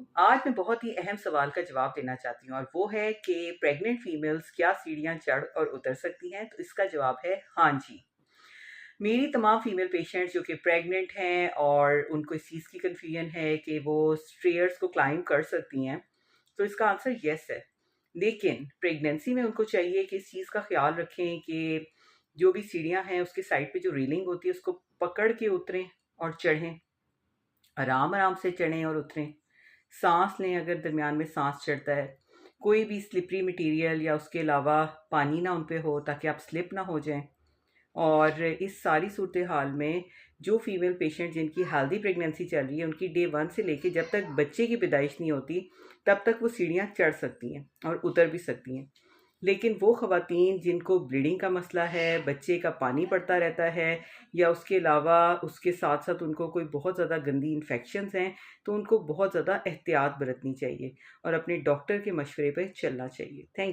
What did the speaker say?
वालेकुम। आज मैं बहुत ही अहम सवाल का जवाब देना चाहती हूँ और वो है कि प्रेग्नेंट फीमेल्स क्या सीढ़ियाँ चढ़ और उतर सकती हैं? तो इसका जवाब है हाँ जी। मेरी तमाम फीमेल पेशेंट्स जो कि प्रेग्नेंट हैं और उनको इस चीज़ की कन्फ्यूजन है कि वो स्टेयर्स को क्लाइंब कर सकती हैं, तो इसका आंसर येस है। लेकिन प्रेगनेंसी में उनको चाहिए कि इस चीज़ का ख़्याल रखें कि जो भी सीढ़ियाँ हैं उसके साइड पे जो रेलिंग होती है उसको पकड़ के उतरें और चढ़ें। आराम-आराम से चढ़ें और उतरें। साँस लें अगर दरमियान में साँस चढ़ता है। कोई भी स्लिपरी मटीरियल या उसके अलावा पानी ना उन पे हो ताकि आप स्लिप ना हो जाएँ। और इस सारी सूरत-ए-हाल में जो फीमेल पेशेंट जिनकी हेल्दी प्रेगनेंसी चल रही है, उनकी डे 1 से लेके जब तक बच्चे की पैदाइश नहीं होती, तब तक वो सीढ़ियाँ चढ़ सकती हैं और उतर भी सकती हैं। लेकिन वो ख़वातीन जिनको ब्लीडिंग का मसला है, बच्चे का पानी पड़ता रहता है या उसके अलावा उसके साथ-साथ उनको कोई बहुत ज़्यादा गंदी इन्फेक्शंस हैं, तो उनको बहुत ज़्यादा एहतियात बरतनी चाहिए और अपने डॉक्टर के मशवरे पे चलना चाहिए। थैंक